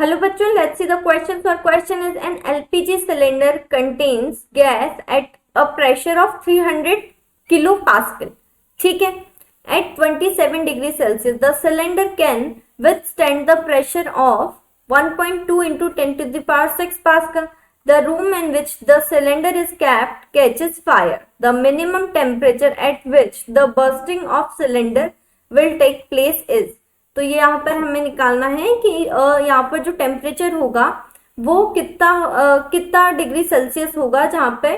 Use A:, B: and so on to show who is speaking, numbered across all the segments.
A: Hello बच्चों, let's see the question. So our question is an LPG cylinder contains gas at a pressure of 300 kilopascal. ठीक है. At 27 degrees Celsius, the cylinder can withstand the pressure of 1.2 into 10 to the power 6 Pascal. The room in which the cylinder is kept catches fire. The minimum temperature at which the bursting of cylinder will take place is. तो ये यहाँ पर हमें निकालना है कि यहाँ पर जो टेम्परेचर होगा वो कितना डिग्री सेल्सियस होगा जहाँ पे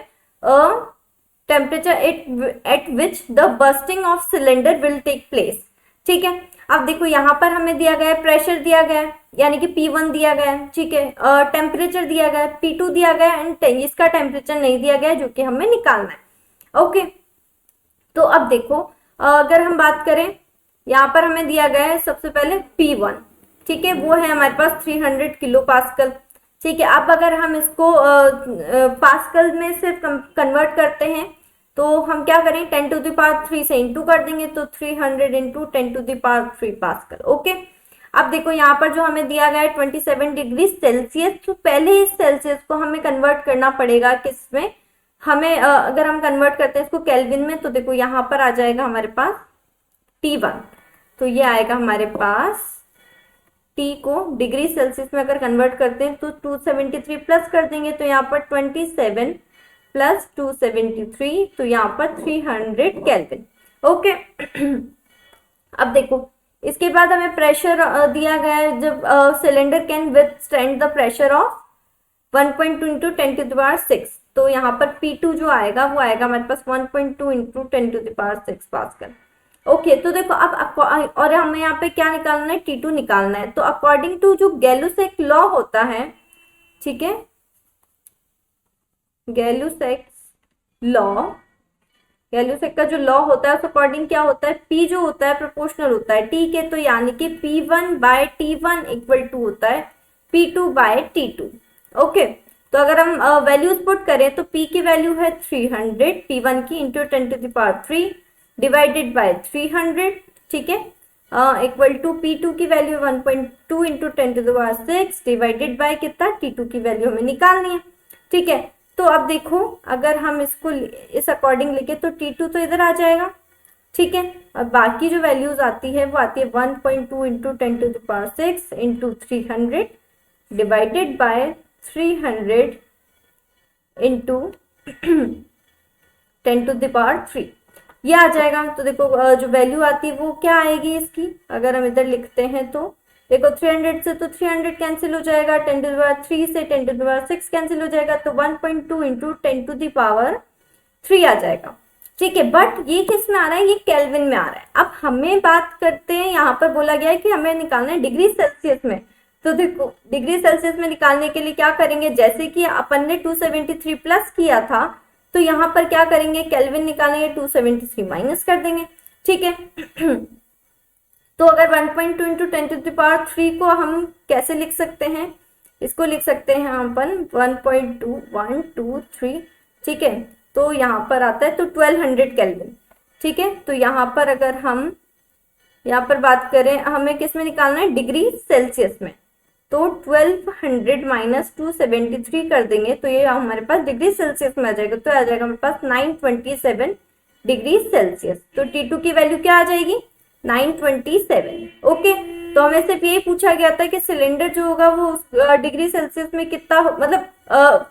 A: temperature at which the bursting of cylinder will take place. ठीक है. अब देखो यहाँ पर हमें दिया गया है, प्रेशर दिया गया है यानी कि P1 दिया गया है. ठीक है. टेम्परेचर दिया गया है, P2 दिया गया है एंड इसका टेम्परेचर नहीं दिया गया है जो कि हमें निकालना है. ओके. तो अब देखो अगर हम बात करें, यहाँ पर हमें दिया गया है सबसे पहले P1. ठीक है. वो है हमारे पास 300 किलो पास्कल. ठीक है. अब अगर हम इसको पास्कल में से कन्वर्ट करते हैं तो हम क्या करें, 10 टू द पावर 3 से इंटू कर देंगे तो 300 into 10 to the power 3 pascal. Okay. अब देखो यहाँ पर जो हमें दिया गया है 27 डिग्री सेल्सियस, तो पहले इस सेल्सियस को हमें कन्वर्ट करना पड़ेगा किसमें, हमें अगर हम कन्वर्ट करते हैं इसको केल्विन में तो देखो यहाँ पर आ जाएगा हमारे पास T1. तो ये आएगा हमारे पास, T को डिग्री सेल्सियस में अगर कन्वर्ट करते हैं तो 273 प्लस कर देंगे तो यहाँ पर 27 प्लस 273 तो यहाँ पर 300 केल्विन. ओके. अब देखो इसके बाद हमें प्रेशर दिया गया है, जब cylinder can withstand the pressure of 1.2 into 10 to the power 6. तो यहाँ पर P2 जो आएगा वो आएगा हमारे पास 1.2 into 10 to the power 6 pascal. Okay. तो देखो अब और हमें यहाँ पे क्या निकालना है, T2 निकालना है. तो अकॉर्डिंग टू जो गैलुसेक लॉ होता है, ठीक है, गैलुसेक का जो लॉ होता है उस अकॉर्डिंग क्या होता है, P जो होता है प्रोपोर्शनल होता है T के. तो यानी कि P1 bye T1 equal to होता है P2 बाय T2. ओके. तो अगर हम वैल्यूज पुट करें तो P की वैल्यू है 300, P1 की into 10 to the power 3 divided by 300. ठीक है. इक्वल टू P2 की value 1.2 into 10 to the power 6 divided by कितना, T2 की वैल्यू हमें निकालनी है. ठीक है. तो अब देखो अगर हम इसको इस अकॉर्डिंग लिखे तो T2 तो इधर आ जाएगा. ठीक है. अब बाकी जो वैल्यूज आती है वो आती है 1.2 into 10 to the power 6 into 300 divided by 300 into 10 to the power 3 ये आ जाएगा. तो देखो जो वैल्यू आती है वो क्या आएगी इसकी, अगर हम इधर लिखते हैं तो देखो 300 से तो 300 कैंसिल हो जाएगा, 10 टू द पावर 3 से 10 टू द पावर 6 कैंसिल हो जाएगा तो 1.2 इंटू 10 टू द पावर 3 आ जाएगा. ठीक है. बट ये किस में आ रहा है, ये केल्विन में आ रहा है. अब हमें बात करते हैं, यहाँ पर बोला गया है कि हमें निकालना है डिग्री सेल्सियस में. तो देखो डिग्री सेल्सियस में निकालने के लिए क्या करेंगे, जैसे कि अपन ने 273 प्लस किया था तो यहाँ पर क्या करेंगे, केल्विन निकालेंगे, 273 माइनस कर देंगे. ठीक है. तो अगर 1.2 इंटू 10 टू द पावर 3 को हम कैसे लिख सकते हैं, इसको लिख सकते हैं हम अपन 1.2 1 2 3. ठीक है. तो यहाँ पर आता है तो 1200 केल्विन. ठीक है. तो यहाँ पर अगर हम यहाँ पर बात करें, हमें किस में निकालना है, डिग्री सेल्सियस में. तो 1200 माइनस 273 कर देंगे तो ये हमारे पास डिग्री सेल्सियस में आ जाएगा. तो आ जाएगा हमारे पास 927 डिग्री सेल्सियस. तो T2 की वैल्यू क्या आ जाएगी, 927. ओके. तो हमें सिर्फ यही पूछा गया था कि सिलेंडर जो होगा वो डिग्री सेल्सियस में कितना मतलब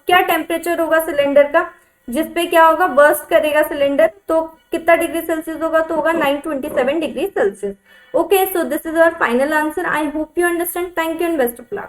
A: क्या टेम्परेचर होगा सिलेंडर का, जिसपे क्या होगा, बर्स्ट करेगा सिलेंडर, तो कितना डिग्री सेल्सियस होगा, तो होगा 927 degree Celsius. Okay, so this is our final answer. I hope you understand. Thank you and best of luck.